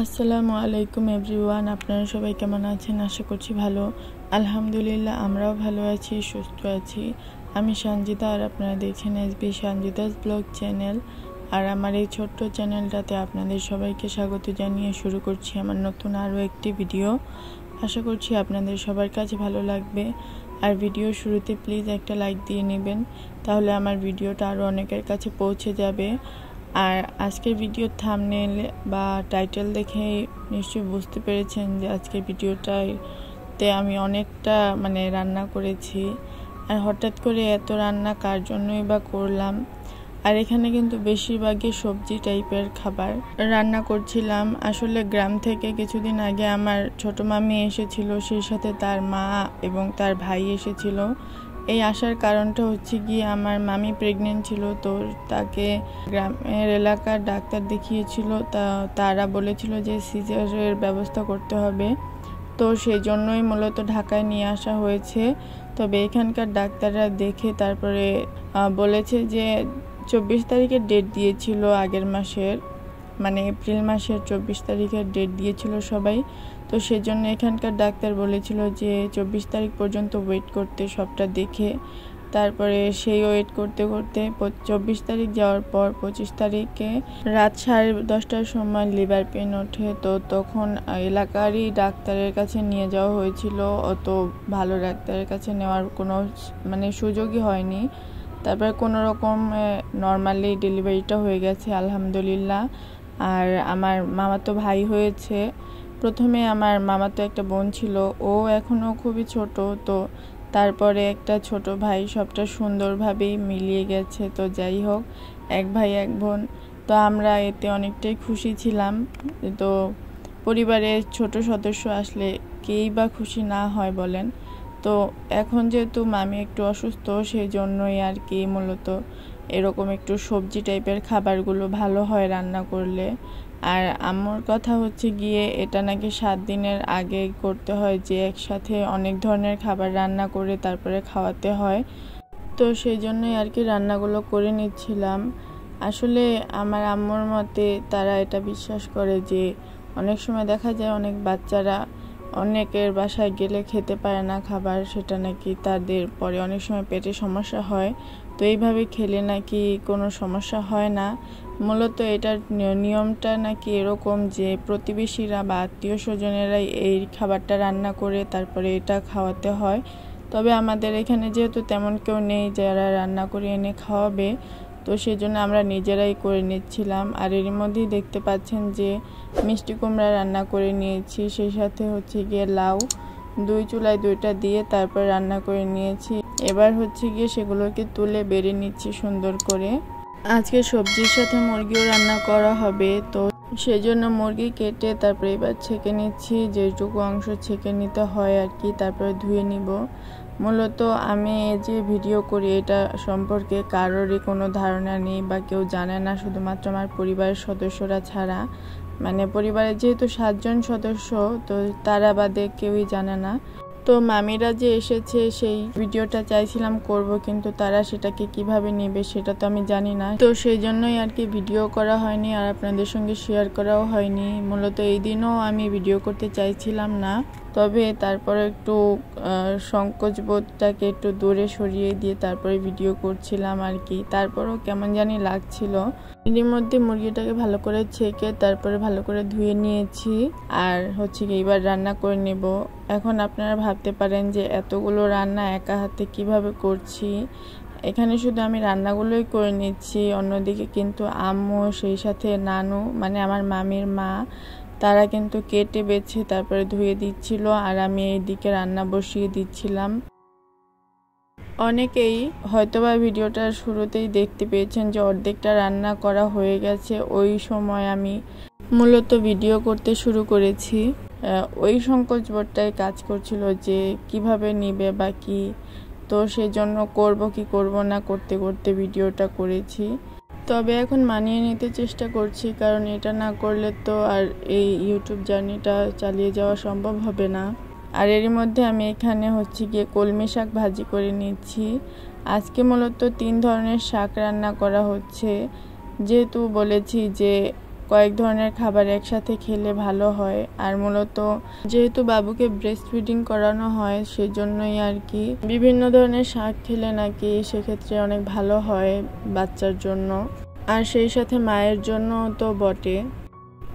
আসসালামু আলাইকুম এভরিওয়ান, আপনারা সবাই কেমন আছেন? আশা করছি ভালো। আলহামদুলিল্লাহ, আমরাও ভালো আছি, সুস্থ আছি। আমি সঞ্জিতা, আর আপনারা দেখছেন এসবি সঞ্জিতাস ব্লগ চ্যানেল। আর আমার এই ছোট্ট চ্যানেলটাতে আপনাদের সবাইকে স্বাগত জানিয়ে শুরু করছি আমার নতুন আরও একটি ভিডিও। আশা করছি আপনাদের সবার কাছে ভালো লাগবে। আর ভিডিও শুরুতে প্লিজ একটা লাইক দিয়ে নেবেন, তাহলে আমার ভিডিওটা আরও অনেকের কাছে পৌঁছে যাবে। আর আজকের ভিডিওর থাম্বনেল বা টাইটেল দেখে নিশ্চয়ই বুঝতে পেরেছেন যে আজকের ভিডিওটাতে আমি অনেকটা রান্না করেছি। আর হঠাৎ করে এত রান্না কার জন্যই বা করলাম। আর এখানে কিন্তু বেশিরভাগই সবজি টাইপের খাবার রান্না করছিলাম। আসলে গ্রাম থেকে কিছুদিন আগে আমার ছোট মামি এসেছিল, সেই সাথে তার মা এবং তার ভাই এসেছিল। এই আসার কারণটা হচ্ছে গিয়ে আমার মামি প্রেগনেন্ট ছিল, তো তাকে গ্রামের এলাকার ডাক্তার দেখিয়েছিল। তারা বলেছিল যে সিজারের ব্যবস্থা করতে হবে, তো সেই জন্যই মূলত ঢাকায় নিয়ে আসা হয়েছে। তবে এখানকার ডাক্তাররা দেখে তারপরে বলেছে যে 24 তারিখের ডেট দিয়েছিল, আগের মাসের এপ্রিল মাসের 24 তারিখের ডেট দিয়েছিল সবাই। তো সেজন্য এখানকার ডাক্তার বলেছিল যে 24 তারিখ পর্যন্ত ওয়েট করতে, সবটা দেখে। তারপরে সেই ওয়েট করতে করতে 24 তারিখ যাওয়ার পর 25 তারিখে রাত 10:30টার সময় লিভার পেন ওঠে। তো তখন এলাকারই ডাক্তারের কাছে নিয়ে যাওয়া হয়েছিল, অত ভালো ডাক্তারের কাছে নেওয়ার কোনো সুযোগই হয়নি। তারপরে কোনো রকম নর্মালি ডেলিভারিটা হয়ে গেছে আলহামদুলিল্লাহ। আর আমার মামাতো ভাই হয়েছে। প্রথমে আমার মামাতো একটা বোন ছিল, ও এখনও খুবই ছোট, তো তারপরে একটা ছোট ভাই, সবটা সুন্দরভাবেই মিলিয়ে গেছে। তো যাই হোক, এক ভাই এক বোন, তো আমরা এতে অনেকটাই খুশি ছিলাম। তো পরিবারের ছোট সদস্য আসলে কেই বা খুশি না হয় বলেন। তো এখন যেহেতু মামি একটু অসুস্থ, সেই জন্যই আর কি মূলত এরকম একটু সবজি টাইপের খাবারগুলো ভালো হয় রান্না করলে। আর আম্মুর কথা হচ্ছে গিয়ে এটা নাকি 7 দিনের আগে করতে হয়, যে একসাথে অনেক ধরনের খাবার রান্না করে তারপরে খাওয়াতে হয়। তো সেই জন্যই আর কি রান্নাগুলো করে নিচ্ছিলাম। আসলে আমার আম্মুর মতে তারা এটা বিশ্বাস করে যে অনেক সময় দেখা যায় অনেক বাচ্চারা অনেকের বাসায় গেলে খেতে পারে না খাবার, সেটা নাকি তাদের পরে অনেক সময় পেটে সমস্যা হয়। তো এইভাবে খেলে নাকি কোনো সমস্যা হয় না। মূলত এটার নিয়মটা নাকি এরকম যে প্রতিবেশীরা বা আত্মীয় স্বজনেরাই এই খাবারটা রান্না করে তারপরে এটা খাওয়াতে হয়। তবে আমাদের এখানে যেহেতু তেমন কেউ নেই যারা রান্না করে এনে খাওয়াবে, তো সেজন্য আমরা নিজেরাই করে নিচ্ছিলাম। আর এর মধ্যেই দেখতে পাচ্ছেন যে মিষ্টি কুমড়া রান্না করে নিয়েছি, সেই সাথে হচ্ছে গিয়ে লাউ 2 চুলায় 2টা দিয়ে তারপর রান্না করে নিয়েছি। এবার হচ্ছে গিয়ে সেগুলোকে তুলে বেড়ে নিচ্ছি সুন্দর করে। আজকে সবজির সাথে মুরগিও রান্না করা হবে, তো সেজন্য মুরগি কেটে তারপরে এবার ছেঁকে নিচ্ছি, যেটুকু অংশ ছেঁকে নিতে হয় আর কি, তারপরে ধুয়ে নিব। মূলত আমি যে ভিডিও করি এটা সম্পর্কে কারোরই কোনো ধারণা নেই বা কেউ জানে না, শুধুমাত্র আমার পরিবারের সদস্যরা ছাড়া। পরিবারের যেহেতু 7 জন সদস্য, তো তারা বাদে কেউই জানে না। তো মামিরা যে এসেছে সেই ভিডিওটা চাইছিলাম করব, কিন্তু তারা সেটাকে কিভাবে নেবে সেটা তো আমি জানি না। তো সেই জন্যই আর কি ভিডিও করা হয়নি, আর আপনাদের সঙ্গে শেয়ার করাও হয়নি। মূলত এই দিনও আমি ভিডিও করতে চাইছিলাম না, তবে তারপরে একটু সংকোচ বোধটাকে একটু দূরে সরিয়ে দিয়ে তারপরে ভিডিও করছিলাম আর কি। তারপরেও কেমন জানি লাগছিল। এর মধ্যে মুরগিটাকে ভালো করে ছেঁকে তারপরে ভালো করে ধুয়ে নিয়েছি। আর হচ্ছে কি এবার রান্না করে নেব। এখন আপনারা ভাবতে পারেন যে এতগুলো রান্না একা হাতে কিভাবে করছি। এখানে শুধু আমি রান্নাগুলোই করে নিচ্ছি, অন্যদিকে কিন্তু আম্মু সেই সাথে নানু আমার মামির মা, তারা কিন্তু কেটে বেছে তারপরে ধুয়ে দিচ্ছিল, আর আমি এইদিকে রান্না বসিয়ে দিচ্ছিলাম। অনেকেই হয়তোবা ভিডিওটার শুরুতেই দেখতে পেয়েছেন যে অর্ধেকটা রান্না করা হয়ে গেছে। ওই সময় আমি মূলত ভিডিও করতে শুরু করেছি। ওই সংকোচ বোধটাই কাজ করছিল যে কিভাবে নিবে বা কি। তো সেজন্য করব কি করব না করতে করতে ভিডিওটা করেছি। তবে এখন মানিয়ে নিতে চেষ্টা করছি, কারণ এটা না করলে তো আর এই ইউটিউব জার্নিটা চালিয়ে যাওয়া সম্ভব হবে না। আর এর মধ্যে আমি এখানে হচ্ছে গিয়ে কলমি শাক ভাজি করে নিচ্ছি। আজকে মূলত 3 ধরনের শাক রান্না করা হচ্ছে, যেহেতু বলেছি যে কয়েক ধরনের খাবার একসাথে খেলে ভালো হয়। আর মূলত যেহেতু বাবুকে ব্রেস্ট ফিডিং করানো হয় সেজন্যই আর কি বিভিন্ন ধরনের শাক খেলে নাকি সেক্ষেত্রে অনেক ভালো হয় বাচ্চার জন্য, আর সেই সাথে মায়ের জন্য তো বটে।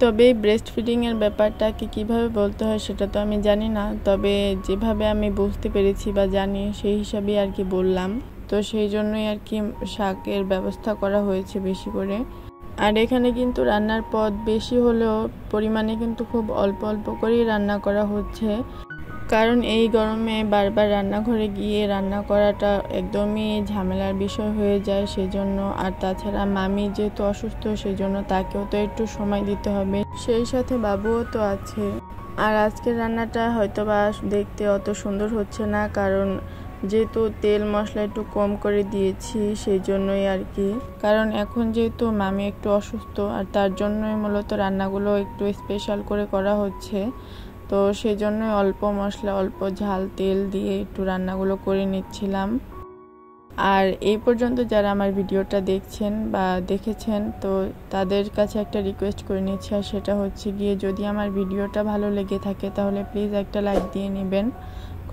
তবে ব্রেস্ট ফিডিংয়ের ব্যাপারটা কিভাবে বলতে হয় সেটা তো আমি জানি না, তবে যেভাবে আমি বুঝতে পেরেছি বা জানি সেই হিসাবে আর কি বললাম। তো সেই জন্যই আর কি শাকের ব্যবস্থা করা হয়েছে বেশি করে। আর এখানে কিন্তু রান্নার পদ বেশি হলেও পরিমাণে কিন্তু খুব অল্প অল্প করেই রান্না করা হচ্ছে, কারণ এই গরমে বারবার রান্নাঘরে গিয়ে রান্না করাটা একদমই ঝামেলার বিষয় হয়ে যায় সেজন্য। আর তাছাড়া মামি যেহেতু অসুস্থ সেজন্য তাকেও তো একটু সময় দিতে হবে, সেই সাথে বাবুও তো আছে। আর আজকের রান্নাটা হয়তো বা দেখতে অত সুন্দর হচ্ছে না, কারণ যেহেতু তেল মশলা একটু কম করে দিয়েছি সেই জন্যই আর কি। কারণ এখন যেহেতু মামি একটু অসুস্থ আর তার জন্যই মূলত রান্নাগুলো একটু স্পেশাল করে করা হচ্ছে, তো সেই জন্যই অল্প মশলা অল্প ঝাল তেল দিয়ে একটু রান্নাগুলো করে নিচ্ছিলাম। আর এই পর্যন্ত যারা আমার ভিডিওটা দেখছেন বা দেখেছেন তো তাদের কাছে একটা রিকোয়েস্ট করে নিচ্ছি, আর সেটা হচ্ছে গিয়ে যদি আমার ভিডিওটা ভালো লেগে থাকে তাহলে প্লিজ একটা লাইক দিয়ে নেবেন,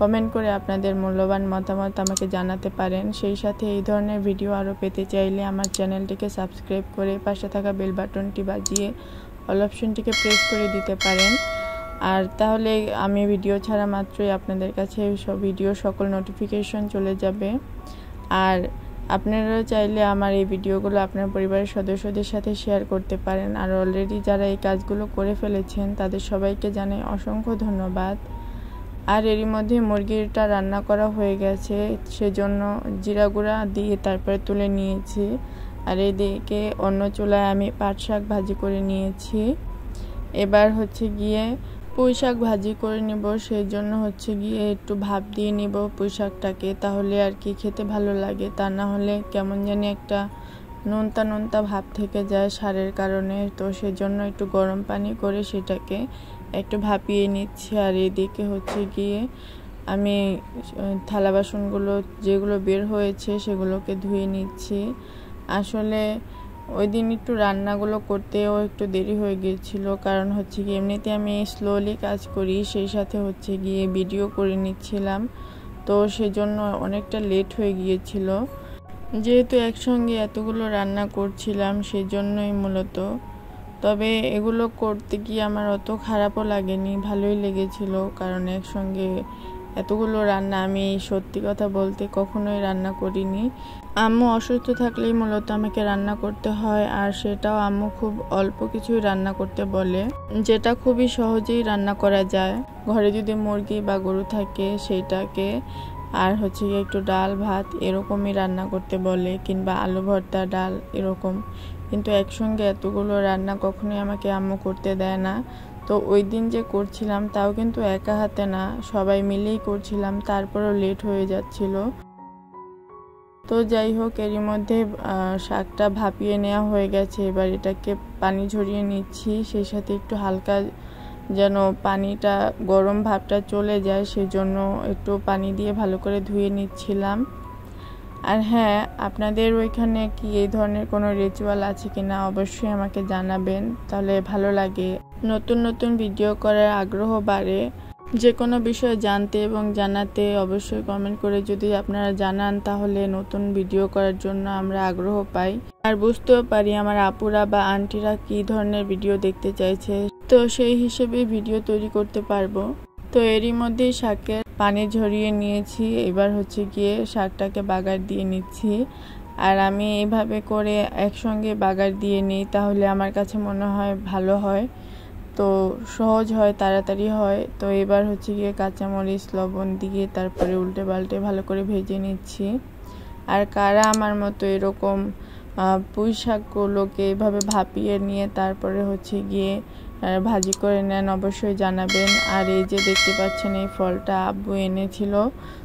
কমেন্ট করে আপনাদের মূল্যবান মতামত আমাকে জানাতে পারেন। সেই সাথে এই ধরনের ভিডিও আরও পেতে চাইলে আমার চ্যানেলটিকে সাবস্ক্রাইব করে পাশে থাকা বেল বাটনটি বাজিয়ে অল অপশনটিকে প্রেস করে দিতে পারেন। আর তাহলে আমি ভিডিও ছাড়া মাত্রই আপনাদের কাছে সব ভিডিও সকল নোটিফিকেশন চলে যাবে। আর আপনারা চাইলে আমার এই ভিডিওগুলো আপনার পরিবারের সদস্যদের সাথে শেয়ার করতে পারেন। আর অলরেডি যারা এই কাজগুলো করে ফেলেছেন তাদের সবাইকে জানাই অসংখ্য ধন্যবাদ। আর এরই মধ্যে মুরগিটা রান্না করা হয়ে গেছে, সেজন্য জিরা গুঁড়া দিয়ে তারপরে তুলে নিয়েছি। আর এদিকে অন্য চুলায় আমি পাট শাক ভাজি করে নিয়েছি। এবার হচ্ছে গিয়ে পুঁই শাক ভাজি করে নিব, সেই জন্য হচ্ছে গিয়ে একটু ভাপ দিয়ে নিব পুঁই শাকটাকে, তাহলে আর কি খেতে ভালো লাগে। তা না হলে কেমন জানি একটা নোনতা নোনতা ভাব থেকে যায় সারের কারণে। তো সেজন্য একটু গরম পানি করে সেটাকে একটু ভাপিয়ে নিচ্ছি। আর এদিকে হচ্ছে গিয়ে আমি থালা বাসনগুলো যেগুলো বের হয়েছে সেগুলোকে ধুয়ে নিচ্ছি। আসলে ওই দিন একটু রান্নাগুলো করতেও একটু দেরি হয়ে গিয়েছিল, কারণ হচ্ছে গিয়ে এমনিতে আমি স্লোলি কাজ করি, সেই সাথে হচ্ছে গিয়ে ভিডিও করে নিচ্ছিলাম, তো সেজন্য অনেকটা লেট হয়ে গিয়েছিল। যেহেতু একসঙ্গে এতগুলো রান্না করছিলাম সেজন্যই মূলত। তবে এগুলো করতে গিয়ে আমার অত খারাপও লাগেনি, ভালোই লেগেছিল, কারণ একসঙ্গে এতগুলো রান্না আমি সত্যি কথা বলতে কখনোই রান্না করিনি। আম্মু অসুস্থ থাকলেই মূলত আমাকে রান্না করতে হয়, আর সেটাও আম্মু খুব অল্প কিছুই রান্না করতে বলে, যেটা খুবই সহজেই রান্না করা যায়। ঘরে যদি মুরগি বা গরু থাকে সেইটাকে, আর হচ্ছে একটু ডাল ভাত এরকমই রান্না করতে বলে, কিংবা আলু ভর্তা ডাল এরকম। কিন্তু একসঙ্গে এতগুলো রান্না কখনোই আমাকে আম্মু করতে দেয় না। তো ওই দিন যে করছিলাম তাও কিন্তু একা হাতে না, সবাই মিলেই করছিলাম, তারপরও লেট হয়ে যাচ্ছিল। তো যাই হোক, এরই মধ্যে শাকটা ভাপিয়ে নেওয়া হয়ে গেছে। এবার এটাকে পানি ঝরিয়ে নিচ্ছি, সেই সাথে একটু হালকা যেন পানিটা গরম ভাবটা চলে যায় সেজন্য একটু পানি দিয়ে ভালো করে ধুয়ে নিচ্ছিলাম। আর হ্যাঁ, আপনাদের ওইখানে কি এই ধরনের কোনো রিচুয়াল আছে কিনা অবশ্যই আমাকে জানাবেন, তাহলে ভালো লাগে। নতুন নতুন ভিডিও করার আগ্রহ বাড়ে। যে কোনো বিষয় জানতে এবং জানাতে অবশ্যই কমেন্ট করে যদি আপনারা জানান তাহলে নতুন ভিডিও করার জন্য আমরা আগ্রহ পাই, আর বুঝতেও পারি আমার আপুরা বা আন্টিরা কি ধরনের ভিডিও দেখতে চাইছে, তো সেই হিসেবে ভিডিও তৈরি করতে পারবো। তো এরই মধ্যে শাকের পানি ঝরিয়ে নিয়েছি, এবার হচ্ছে গিয়ে শাকটাকে বাগার দিয়ে নিচ্ছি। আর আমি এইভাবে করে একসঙ্গে বাগার দিয়ে নিই, তাহলে আমার কাছে মনে হয় ভালো হয়, তো সহজ হয়, তাড়াতাড়ি হয়। তো এবার হচ্ছে গিয়ে কাঁচামরিচ লবণ দিয়ে তারপরে উল্টে পাল্টে ভালো করে ভেজে নিচ্ছি। আর কারা আমার মতো এরকম পুঁই শাকগুলোকে এভাবে ভাপিয়ে নিয়ে তারপরে হচ্ছে গিয়ে ভাজি করে নেন অবশ্যই জানাবেন। আর এই যে দেখতে পাচ্ছেন এই ফলটা আব্বু এনেছিল,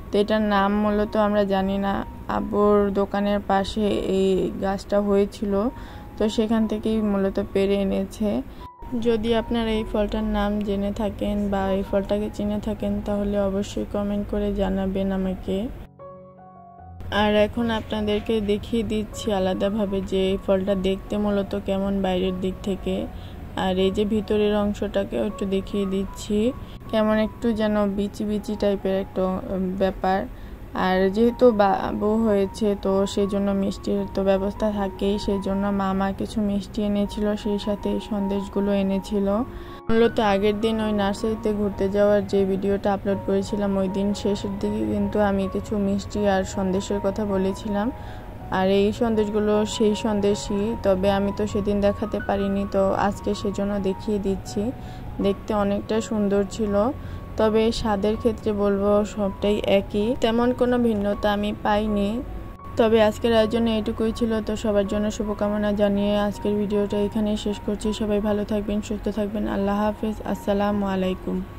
তো এটার নাম মূলত আমরা জানি না, আব্বুর দোকানের পাশে এই গাছটা হয়েছিল, তো সেখান থেকেই মূলত পেরে এনেছে। যদি আপনারা এই ফলটার নাম জেনে থাকেন বা এই ফলটাকে চিনে থাকেন তাহলে অবশ্যই কমেন্ট করে জানাবেন আমাকে। আর এখন আপনাদেরকে দেখিয়ে দিচ্ছি আলাদাভাবে যে এই ফলটা দেখতে মূলত কেমন বাইরের দিক থেকে। আর এই যে ভিতরের অংশটাকেও একটু দেখিয়ে দিচ্ছি, কেমন একটু যেন বিচি বিচি টাইপের একটা ব্যাপার। আর যেহেতু বাবু হয়েছে তো সেই জন্য মিষ্টির তো ব্যবস্থা থাকেই, সেই জন্য মামা কিছু মিষ্টি এনেছিল, সেই সাথে এই সন্দেশগুলো এনেছিল। মূলত আগের দিন ওই নার্সারিতে ঘুরতে যাওয়ার যে ভিডিওটা আপলোড করেছিলাম ওই দিন শেষের দিকে কিন্তু আমি কিছু মিষ্টি আর সন্দেশের কথা বলেছিলাম। আর এই সন্দেশগুলো সেই সন্দেশই, তবে আমি তো সেদিন দেখাতে পারিনি, তো আজকে সেজন্য দেখিয়ে দিচ্ছি। দেখতে অনেকটা সুন্দর ছিল, তবে স্বাদের ক্ষেত্রে বলবো সবটাই একই, তেমন কোনো ভিন্নতা আমি পাইনি। তবে আজকের আয়োজনে এটুকুই ছিল। তো সবার জন্য শুভকামনা জানিয়ে আজকের ভিডিওটা এখানেই শেষ করছি। সবাই ভালো থাকবেন, সুস্থ থাকবেন। আল্লাহ হাফেজ, আসসালামু আলাইকুম।